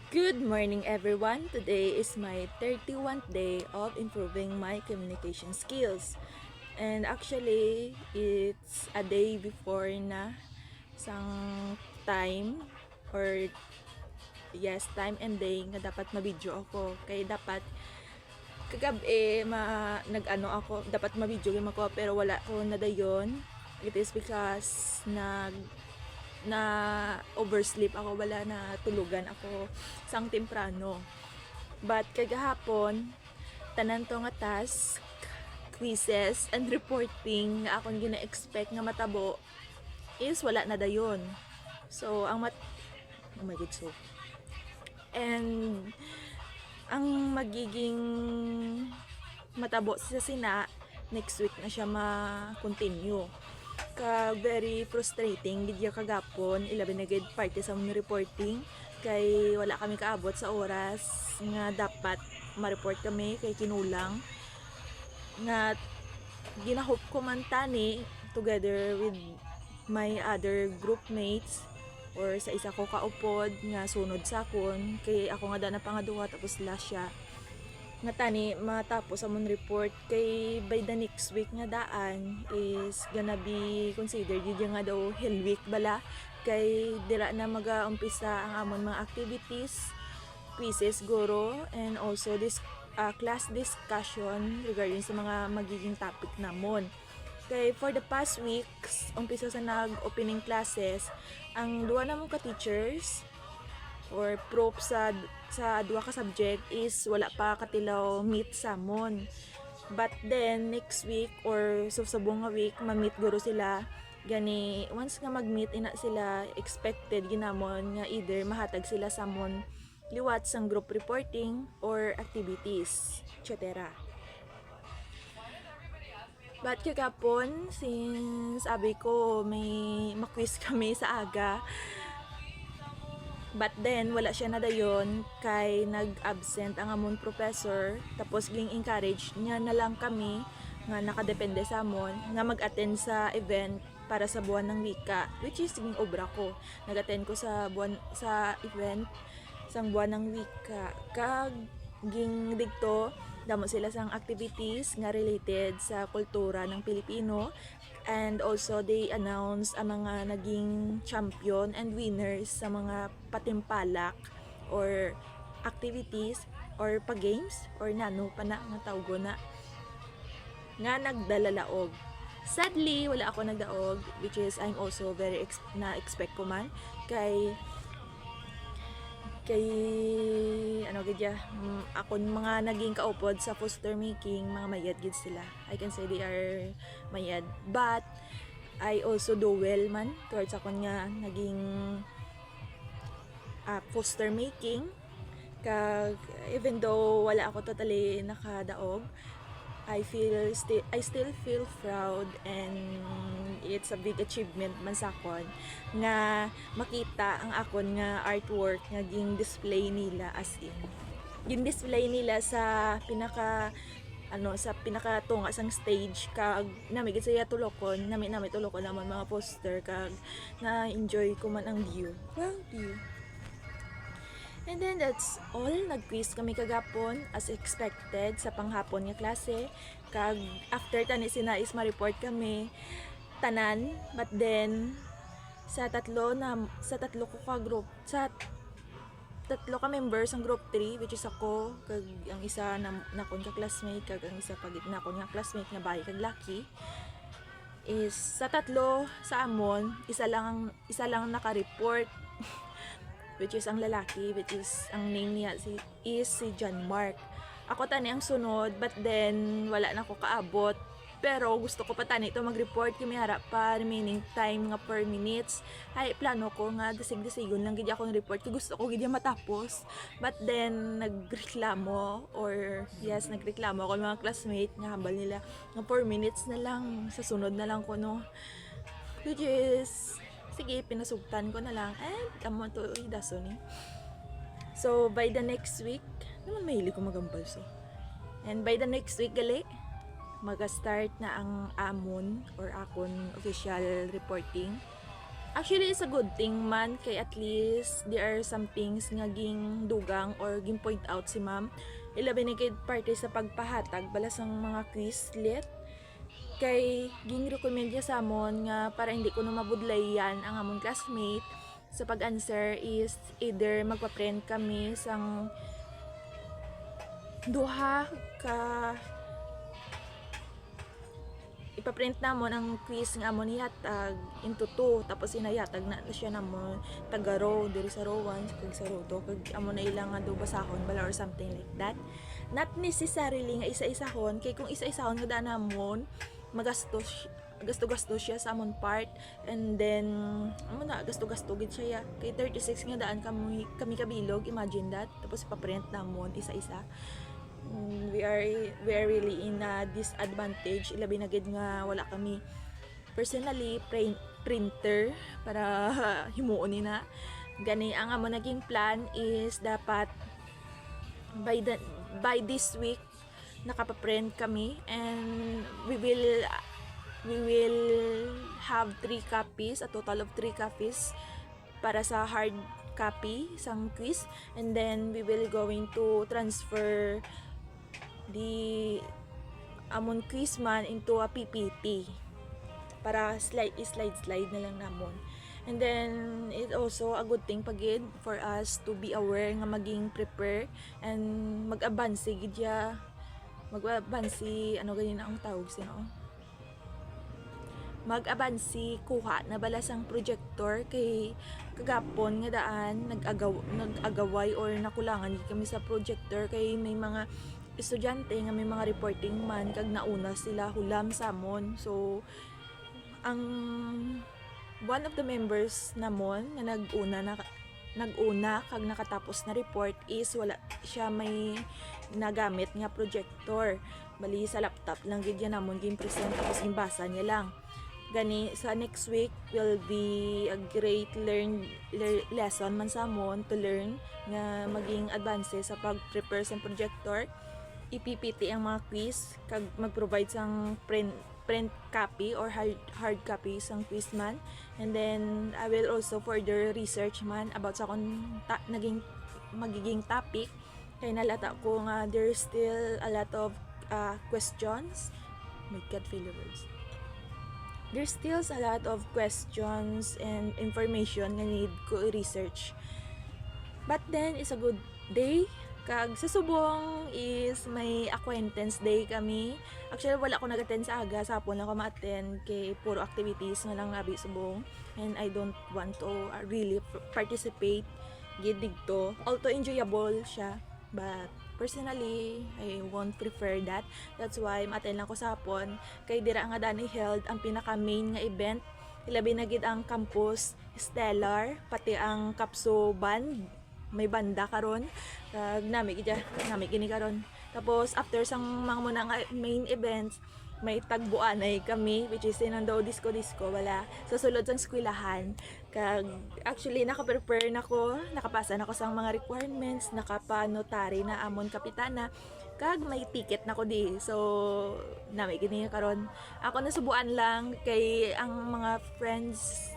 Good morning, everyone. Today is my 31st day of improving my communication skills. And actually, it's a day before na sang time or time and day nga dapat mabidyo ako. Kaya dapat kagabi nag-ano ako, dapat mabidyo game ako pero wala ko nadayon. It is because na oversleep ako, wala na tulugan ako sang temprano. But kagahapon, tanan to nga task, quizzes, and reporting nga akong gina-expect nga matabo is wala na dayon. So, oh my god, so. And, ang magiging matabo sa sina, next week na siya ma-continue. Very frustrating gidya kagapon 11 na gid parte sa mong reporting kay wala kami kaabot sa oras nga dapat ma-report kami kay kinulang nga ginahop ko man tani together with my other group mates or sa isa ko kaupod nga sunod sa akon kay ako nga dana pangaduha tapos last siya nga tani matapos amon report kay by the next week nga daan is gonna be considered yun nga daw hell week bala kay dira na mag-umpisa ang amon mga activities, quizzes guro, and also this class discussion regarding sa mga magiging topic namon. Kay for the past weeks umpisa sa nag-opening classes ang duha namon ka teachers or prof sa duha ka subject is wala pa katilaw meet samon. But then next week or sa buong nga week ma-meet guro sila gani once nga mag-meet ina sila expected ginamon nga either mahatag sila samon liwat sang group reporting or activities etc. But kagapon since abi ko may ma-quiz kami sa aga. But then, wala siya na dayon kay nag-absent ang amon professor. Tapos, ging encourage niya na lang kami nga nakadepende sa amon nga mag-attend sa event para sa buwan ng wika. Which is, ging obra ko. Nag-attend ko sa event sang buwan ng wika. Kag, ging digto, damo sila sang activities nga related sa kultura ng Pilipino. And also, they announced ang mga naging champion and winners sa mga patimpalak or activities or pa-games or nano pa na nga tawgo na nga nagdalalaog. Sadly, wala ako nagdaog which is I'm also very na-expect ko man kay ano gidya akon mga naging kaupod sa poster making mga mayad gid sila. I can say they are mayad but I also do well man towards akon nga naging poster making kag even though wala ako totally nakadaog I still feel proud and it's a big achievement man sa akon nga makita ang akon nga artwork nga ging display nila as in ging display nila sa pinakatunga sang stage kag nami gid saya tulokon nami tulokon naman mga poster kag na enjoy ko man ang view. And then that's all. Nag-quiz kami kagapon as expected sa panghapon nga klase. Kag after tani sinais ma-report kami tanan but then sa tatlo ko ka group sa tatlo ka members ng group 3 which is ako kag ang isa na kon ka classmate kag ang isa pagit na kon nga classmate nga bahay kag Lucky is sa tatlo sa amon isa lang naka-report which is ang lalaki, which is ang name niya is si John Mark. Ako tani ang sunod, but then wala na ako kaabot. Pero gusto ko pa tani ito mag-report kami harap pa remaining time nga per minutes. Ay plano ko nga dasig-dasigon lang gid ako ng report kay gusto ko gid matapos. But then nagreklamo ako mga classmate nga hambal nila nga 4 minutes na lang sa sunod na lang ko no. Which is sige, pinasugtan ko na lang and amo to daso ni. So, by the next week, naman mahilig ko magambal so. And by the next week gali, mag-start na ang amon or akon official reporting Actually, it's a good thing man, kay at least there are some things nga ging dugang or ging point out si ma'am. Ilabi ni kay parte sa pagpahatag balas ang mga quizlet. Kay ging recommend niya sa amon nga para hindi ko na mabudlayan ang amon classmate sa pag-answer is either magpa-print kami sang duha ka ipaprint namon ang quiz nga amon ihatag into 2 tapos inayatag na siya namon taga row diri sa row 1 kag sa row 2 kag amon na ilang nga do basahon bala or something like that. Not necessarily nga isa-isahon kay kung isa-isahon nga daan namon magastos gasto siya sa amon part and then amo na gasto gid siya kay 36 nga daan kami kabilog, imagine that, tapos ipaprint namon isa-isa. We are really in a disadvantage ilabi na gid nga wala kami personally printer para himuon ni na gani. Ang amo naging plan is dapat by this week nakapaprint kami and we will have 3 copies, a total of 3 copies para sa hard copy sang quiz, and then we will going to transfer the amon quiz man into a PPT para slide na lang namon. And then it also a good thing pagid for us to be aware nga maging prepare and mag-abansi gid ya, mag-abansi ano ganyan ang tawag sino, mag-abansi kuha na balas ang projector kay kagapon nga daan nag-agaway or nakulangan kami sa projector kay may mga estudyante nga may mga reporting man kag nauna sila hulam samon. So ang one of the members namon nga nag-una kag nakatapos na report is wala siya may nagamit nga projector, bali sa laptop lang gid yan namon ging present tapos gimbasa niya lang. Gani sa next week will be a great lesson man sa amon to learn nga maging advances sa pag-prepare sa projector, i-PPT ang mga quiz kag mag-provide sang print copy or hard copy sang quiz man, and then I will also further research man about sa kung magiging topic kay nalata ko nga there's still a lot of questions. My God, failure words. There's still a lot of questions and information nga need ko i-research. But then, it's a good day. Kag sa subong is may acquaintance day kami. Actually, wala ko nag-attend sa aga. Sa hapon lang ko ma-attend kay puro activities nga lang abi subong. And I don't want to really participate gid dito. Although enjoyable siya. But personally, I won't prefer that. That's why ma-attend lang ko sa hapon. Kay dira nga dani held ang pinaka-main nga event. Ilabi na gid ang campus Stellar, pati ang Kapso Band. May banda karon kag nami gini karon. Tapos after sang mga muna nga main events may tagbuanay kami which is inando disco wala sa sulod sang eskwelahan. Kag actually naka-prepare nako, nakapasa nako sang mga requirements, nakapa-notary na amon kapitana kag may ticket nako di. So nami gini karon. Ako nasubuan lang kay ang mga friends,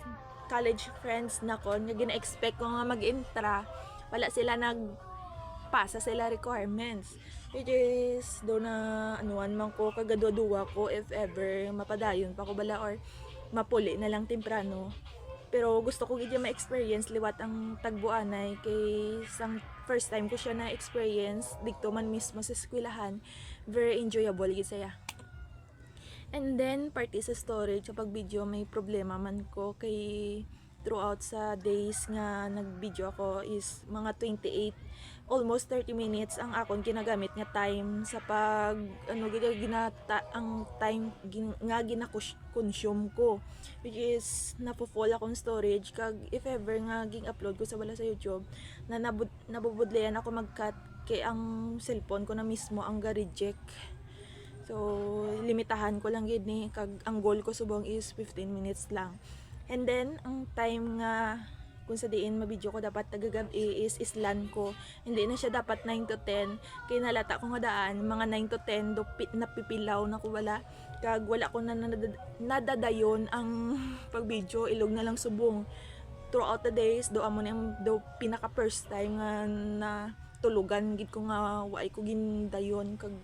college friends nako nga gina-expect ko nga mag-intra, wala sila nagpasa sila requirements, which is do na anuan man ko kagadwa ko if ever mapadayon pa ko bala or mapuli na lang temprano. Pero gusto ko gid ma-experience liwat ang tagbuanay kay sang first time ko siya na experience dito man mismo sa eskwelahan. Very enjoyable gid saya. And then party sa storage sa pag-video may problema man ko kay throughout sa days nga nag-video ako is mga 28 almost 30 minutes ang akon ginagamit nga time sa pag ang time nga gina-consume ko, which is napo-full akong storage. Kag if ever nga ging-upload ko sa wala sa YouTube na nabubudlayan ako mag-cut kay ang cellphone ko na mismo ang ga-reject. So limitahan ko lang gid ni kag ang goal ko subong is 15 minutes lang. And then, ang time nga kung sa diin mabidyo ko dapat tagagabi is islan ko. Hindi na siya dapat 9 to 10. Kaya nalata ko nga daan mga 9 to 10 do napipilaw na ko wala. Kag wala ko na nadadayon ang pagbidyo, ilog na lang subong. Throughout the days do amo na do pinaka first time nga na tulugan gid ko nga waay ko gindayon kag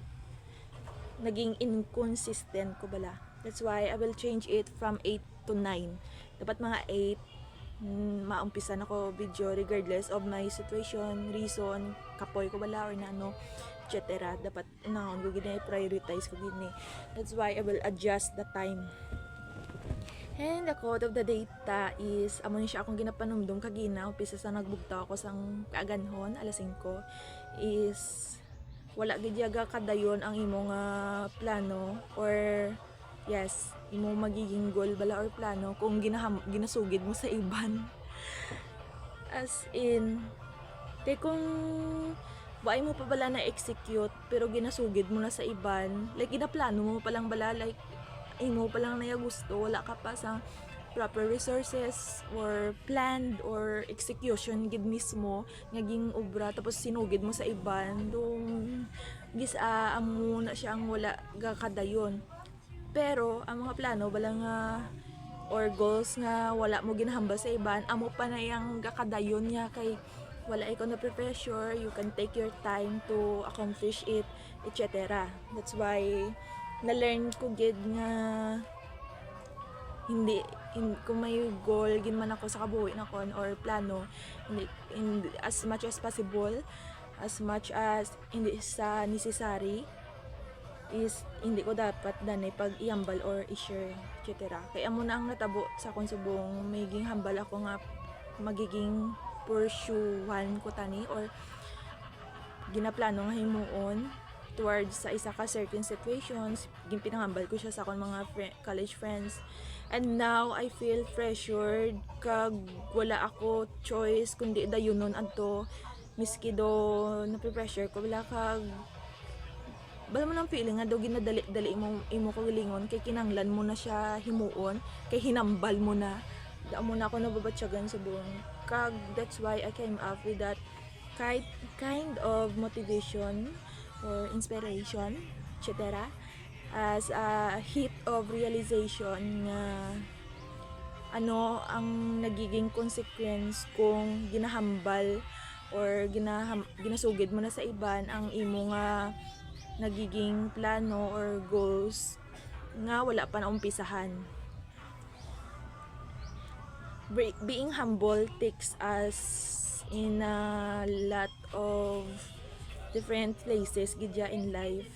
naging inconsistent ko bala. That's why I will change it from 8 to 9. Dapat mga 8 maumpisan ako video regardless of my situation, reason, kapoy ko bala or nano, etc. Dapat unahon ko gini, prioritize ko gini. That's why I will adjust the time. And the quote of the data is, amo ni siya akong ginapanumdum kagina, upisa sa nagbugtaw ako sang kaaganhon, alas 5, is wala gid yaga kadayon ang imong plano or yes, imo magiging goal bala or plano kung ginasugid mo sa iban. As in, kay kung waay mo pa bala na execute pero ginasugid mo na sa iban, like ginaplano mo pa lang bala, like imo pa lang na gusto, wala ka pa sa proper resources or planned or execution gid mismo ngaging obra tapos sinugid mo sa iban dong amo na siya ang wala gakadayon. Pero ang mga plano bala nga or goals nga wala mo ginahamba sa iban, amo pa na yang gakadayon niya kay wala ikaw na pressure, you can take your time to accomplish it, etc. That's why na-learn ko gid nga hindi kung may goal gin man ako sa kabuhi nakon or plano, hindi as much as possible, as much as hindi sa necessary is hindi ko dapat danay pag iambal or i-share, etc. Kaya amo na ang natabo sa akong subong magiging hambal ako nga magiging pursuean ko tani or ginaplano nga himuon towards sa isa ka certain situations, ginpinanghambal ko siya sa akong mga college friends. And now I feel pressured kag wala ako choice kundi dayunon adto miski do na-pressure ko wala kag bala mo ng feeling nga daw ginadali imo ko gilingon kay kinanglan mo na siya himuon kay hinambal mo na da mo na ako nababatyagan sa buong kag that's why I came up with that kind of motivation or inspiration, etc. as a hit of realization na ano ang nagiging consequence kung ginahambal or ginasugid mo na sa iban ang imo nga nagiging plano or goals nga wala pa na umpisahan. Being humble takes us in a lot of different places gidya in life.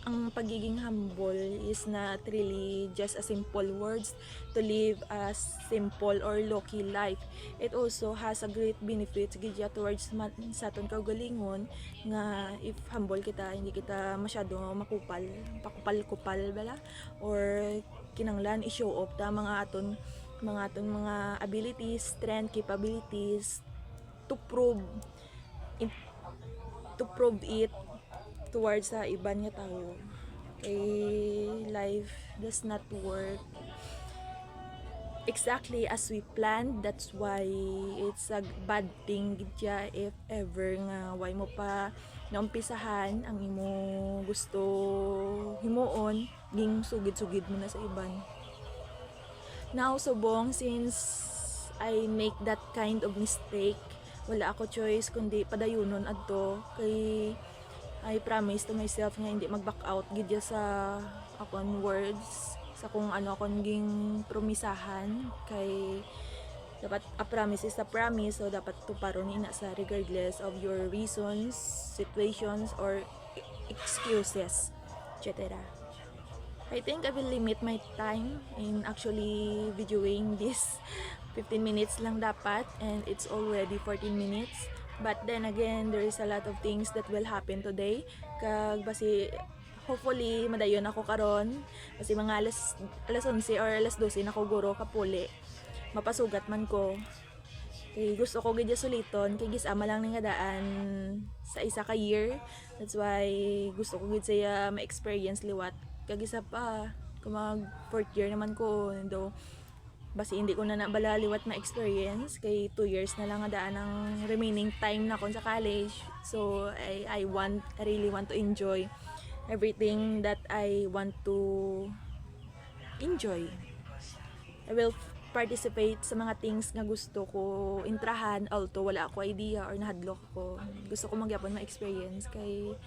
Ang pagiging humble is not really just a simple words to live a simple or low-key life. It also has a great benefits gidya towards sa aton kaugalingon nga if humble kita, hindi kita masyado pakupal bala or kinanglan i-show off ta mga aton mga abilities, strength, capabilities to prove it towards sa iban nga tao. Life does not work exactly as we planned. That's why it's a bad thing gidya if ever nga way mo pa naumpisahan ang imo gusto himuon ging sugid-sugid mo na sa iban. Now subong, since I make that kind of mistake, wala ako choice kundi padayunon adto kay I promise to myself nga hindi mag-back out gidya sa akong words, sa kung ano akong ging promisahan kay dapat a promise is a promise, so dapat tuparon ina sa regardless of your reasons, situations or excuses, etc. I think I will limit my time in actually videoing this 15 minutes lang dapat and it's already 14 minutes. But then again, there is a lot of things that will happen today. Kag basi hopefully madayon ako karon kasi mga alas 11 or alas 12 na ko guro kapuli. Mapasugat man ko. Kay gusto ko gidya suliton kay gisama lang ning daan sa isa ka year. That's why gusto ko gid saya ma-experience liwat. Kag isa pa kung mag 4th year naman ko do basi hindi ko na nabalaliwat na experience kay 2 years na lang nga daan ang remaining time na kon sa college. So I really want to enjoy everything that I want to enjoy. I will participate sa mga things nga gusto ko intrahan, although wala ako idea or nahadlok ko. Gusto ko magyapon ma-experience kay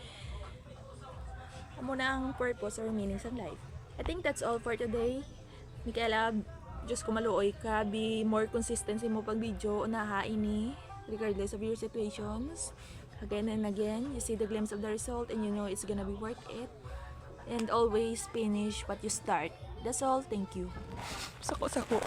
amo na ang purpose or meaning sa life. I think that's all for today. Michaela, Diyos ko maluoy ka, be more consistency mo pag video, unahain ni, regardless of your situations. Again and again, you see the glimpse of the result and you know it's gonna be worth it. And always finish what you start. That's all. Thank you. Sako.